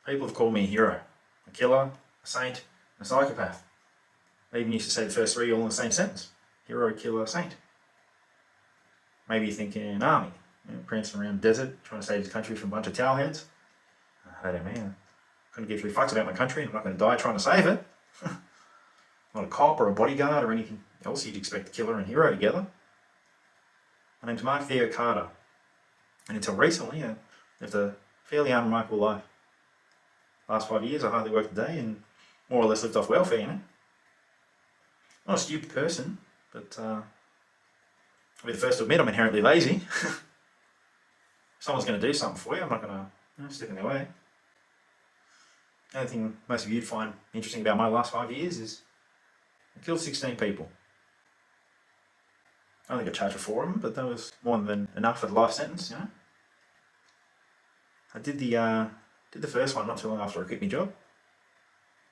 People have called me a hero, a killer, a saint, and a psychopath. They even used to say the first three all in the same sentence. Hero, killer, saint. Maybe you're thinking army, prancing around the desert, trying to save his country from a bunch of towelheads. I don't know, I couldn't give three fucks about my country, I'm not going to die trying to save it. Not a cop or a bodyguard or anything else you'd expect a killer and hero together. My name's Mark Theo Carter, and until recently, I lived a fairly unremarkable life. Last 5 years, I hardly worked a day and more or less lived off welfare, Not a stupid person, but I'll be the first to admit I'm inherently lazy. If someone's going to do something for you, I'm not going to stick in their way. The only thing most of you'd find interesting about my last 5 years is I killed 16 people. I only got charged for 4 of them, but that was more than enough for the life sentence, I did the first one not too long after I quit my job.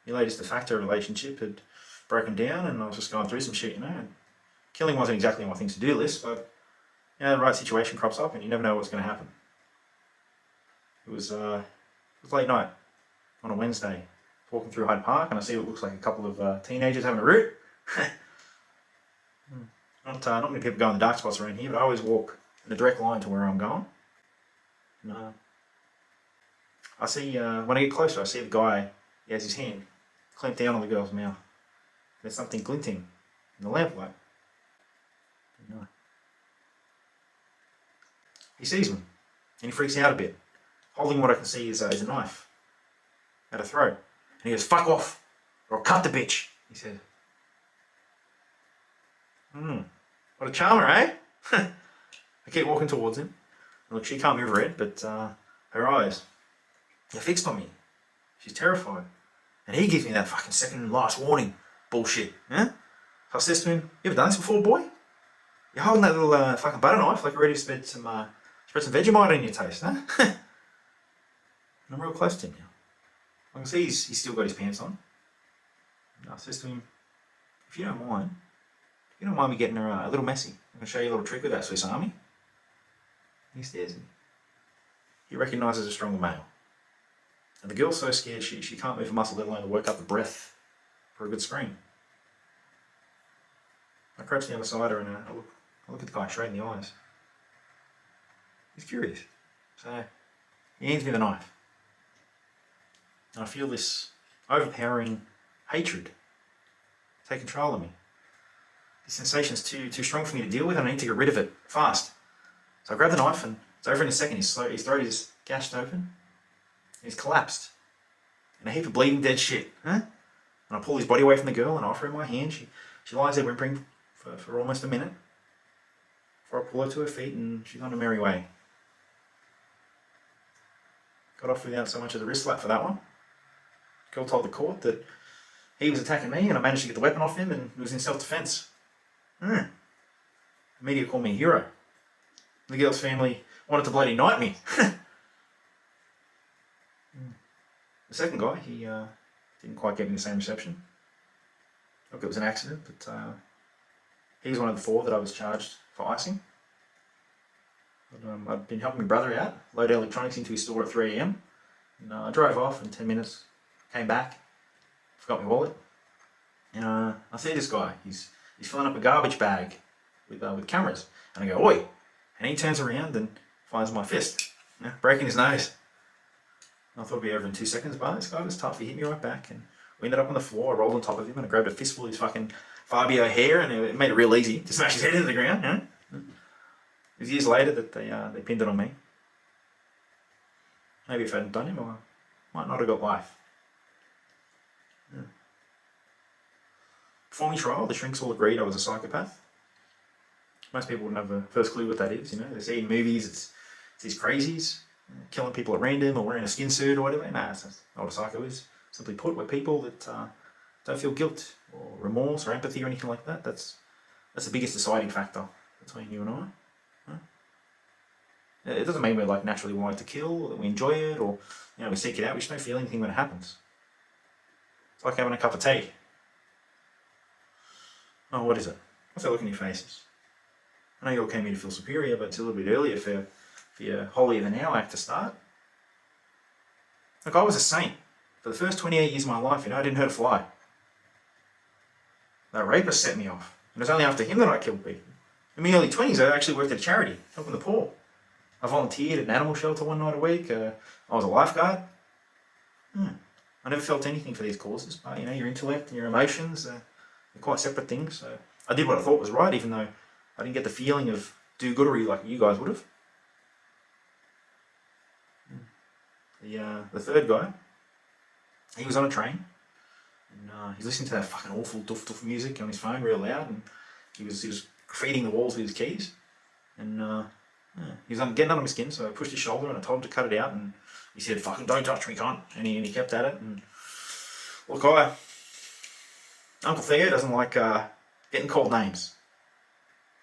My latest de facto relationship had broken down and I was just going through some shit, and killing wasn't exactly on my things to do list, but the right situation crops up and you never know what's going to happen. It was late night on a Wednesday, walking through Hyde Park, and I see what looks like a couple of teenagers having a root. Not many people go in the dark spots around here, but I always walk in a direct line to where I'm going. And, I see, when I get closer, I see the guy, he has his hand clamped down on the girl's mouth. There's something glinting in the lamplight. He sees me, and he freaks out a bit, holding what I can see is a knife at her throat. And he goes, "Fuck off, or I'll cut the bitch," he said. What a charmer, eh? I keep walking towards him. Look, she can't move her head, but her eyes, they're fixed on me. She's terrified. And he gives me that fucking second and last warning bullshit. So I says to him, "You ever done this before, boy? You're holding that little fucking butter knife like you're ready to spread some Vegemite on your toast, huh?" And I'm real close to him now. I can see he's still got his pants on. And I says to him, if you don't mind me getting her a little messy, I can show you a little trick with that Swiss Army." He stares at me. He recognises a stronger male. And the girl's so scared she can't move a muscle, let alone to work up the breath for a good scream. I crouch down beside her and I look at the guy straight in the eyes. He's curious. So he hands me the knife. And I feel this overpowering hatred take control of me. The sensation's too strong for me to deal with, and I need to get rid of it fast. So I grab the knife and it's over in a second. His throat is gashed open. He's collapsed. And a heap of bleeding dead shit. And I pull his body away from the girl and offer her my hand. She lies there whimpering for almost a minute before I pull her to her feet and she's on her merry way. Got off without so much as a wrist slap for that one. Girl told the court that he was attacking me and I managed to get the weapon off him and it was in self-defense. The media called me a hero. The girl's family wanted to bloody knight me. The second guy, he didn't quite get me the same reception. Look, it was an accident, but he's one of the 4 that I was charged for icing. But, I'd been helping my brother out, load electronics into his store at 3 AM. And I drove off in 10 minutes, came back, forgot my wallet. And I see this guy, he's filling up a garbage bag with cameras. And I go, "Oi!" And he turns around and finds my fist, breaking his nose. I thought it'd be over in 2 seconds, but this guy was tough. He hit me right back, and we ended up on the floor. I rolled on top of him, and I grabbed a fistful of his fucking Fabio hair, and it made it real easy to smash his head into the ground. It was years later that they pinned it on me. Maybe if I hadn't done him, I might not have got life. Before my trial, the shrinks all agreed I was a psychopath. Most people wouldn't have the first clue what that is. They see in movies it's these crazies killing people at random or wearing a skin suit or whatever. Nah, that's not what a psycho is. Simply put, we're people that don't feel guilt or remorse or empathy or anything like that. That's the biggest deciding factor between you and I. It doesn't mean we're like naturally wired to kill, or that we enjoy it, or we seek it out. We just don't feel anything when it happens. It's like having a cup of tea. Oh, what is it? What's that look in your faces? I know you all came here to feel superior, but it's a little bit earlier for your holier than thou act to start. Like, I was a saint. For the first 28 years of my life, I didn't hurt a fly. That rapist set me off. And it was only after him that I killed people. In my early 20s, I actually worked at a charity, helping the poor. I volunteered at an animal shelter one night a week. I was a lifeguard. I never felt anything for these causes, but your intellect and your emotions, they're quite separate things. So I did what I thought was right, even though I didn't get the feeling of do-goodery like you guys would have. The third guy, he was on a train, and he's listening to that fucking awful doof music on his phone real loud, and he was graffitiing the walls with his keys, and he was getting under my skin, so I pushed his shoulder and I told him to cut it out, and he said, "Fucking don't touch me, cunt," and he kept at it. And look, Uncle Theo doesn't like getting called names.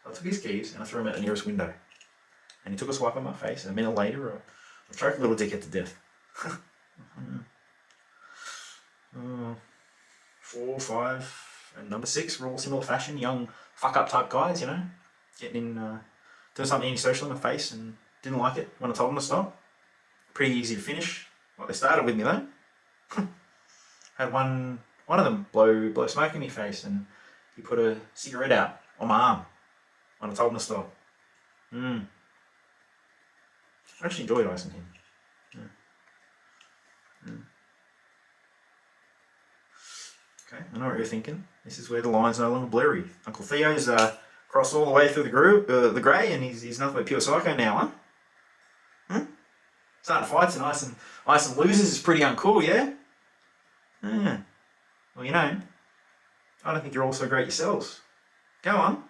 So I took his keys and I threw him out the nearest window, and he took a swipe at my face, and a minute later, I choked the little dickhead to death. 4, 5, and number 6 were all similar fashion, young fuck-up type guys, getting in, doing something antisocial in my face, and didn't like it when I told them to stop. Pretty easy to finish. Well, they started with me though. Had one of them blow smoke in my face, and he put a cigarette out on my arm when I told him to stop. I actually enjoyed icing him. Okay, I know what you're thinking. This is where the line's no longer blurry. Uncle Theo's crossed all the way through the grey, and he's nothing but pure psycho now, huh? Starting fights and icing losers is pretty uncool, yeah? Well, I don't think you're all so great yourselves. Go on.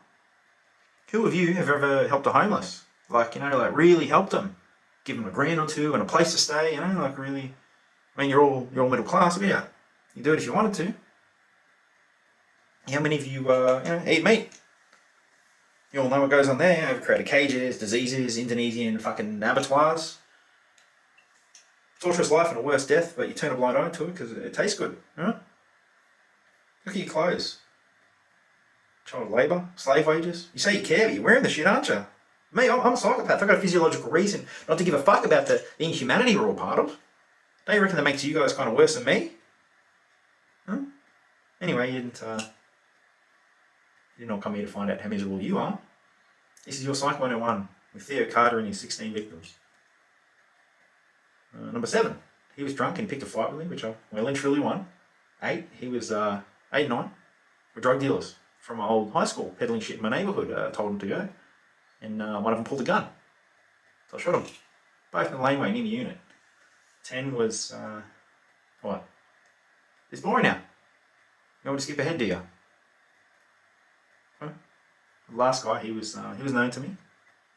Who of you have ever helped a homeless? Like really helped them? Give them a grand or two and a place to stay, really. I mean, you're all middle class, yeah. You do it if you wanted to. How many of you, eat meat? You all know what goes on there. Overcrowded cages, diseases, Indonesian fucking abattoirs. Torturous life and a worse death, but you turn a blind eye to it because it tastes good, right? Look at your clothes. Child labour, slave wages. You say you care, but you're wearing the shit, aren't you? Me, I'm a psychopath. I've got a physiological reason not to give a fuck about the inhumanity we're all part of. Don't you reckon that makes you guys kind of worse than me? Huh? Anyway, you did not come here to find out how miserable you are. This is your Psych 101 with Theo Carter and his 16 victims. Number 7, he was drunk and picked a fight with him, which I well and truly won. 8, he was 8 and 9 were drug dealers from my old high school, peddling shit in my neighbourhood. Told them to go, and one of them pulled a gun, so I shot them, both in the laneway near the unit. 10 was what? It's boring now. You want to skip ahead, do you? Huh? The last guy, he was known to me.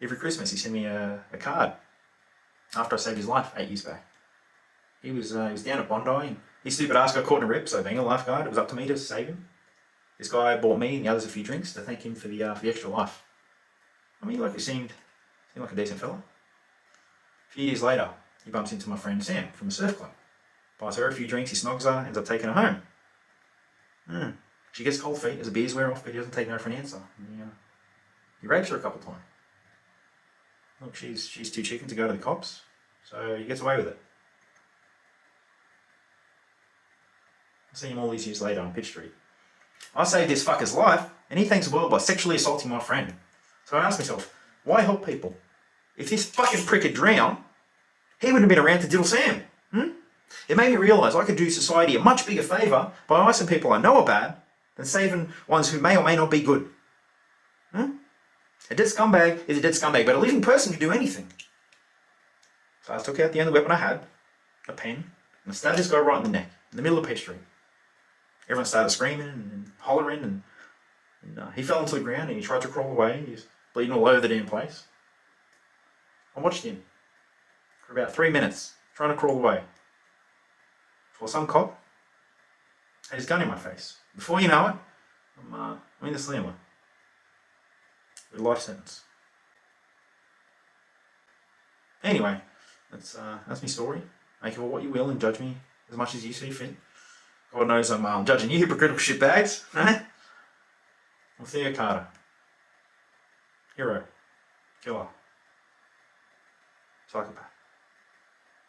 Every Christmas, he sent me a card. After I saved his life 8 years back. He was down at Bondi, and his stupid ass got caught in a rip, so being a lifeguard, it was up to me to save him. This guy bought me and the others a few drinks to thank him for the extra life. I mean, he seemed like a decent fella. A few years later, he bumps into my friend Sam from a surf club. Buys her a few drinks, he snogs her, ends up taking her home. She gets cold feet as the beers wear off, but he doesn't take no for an answer. He rapes her a couple of times. Look, she's too chicken to go to the cops, so he gets away with it. I see him all these years later on Pitch Street. I saved this fucker's life, and he thanks the world by sexually assaulting my friend. So I asked myself, why help people? If this fucking prick had drowned, he wouldn't have been around to diddle Sam. It made me realise I could do society a much bigger favour by icing people I know are bad than saving ones who may or may not be good. A dead scumbag is a dead scumbag, but a living person can do anything. So I took out the only weapon I had, a pen, and I stabbed this guy right in the neck, in the middle of Pitch Street. Everyone started screaming and hollering, and he fell onto the ground and he tried to crawl away. He was bleeding all over the damn place. I watched him for about 3 minutes, trying to crawl away, before some cop had his gun in my face. Before you know it, I'm in the slammer. With a life sentence. Anyway, that's my story. Make of it what you will and judge me as much as you see fit. God knows I'm judging you, hypocritical shitbags. Well, Theo Carter. Hero. Killer. Psychopath.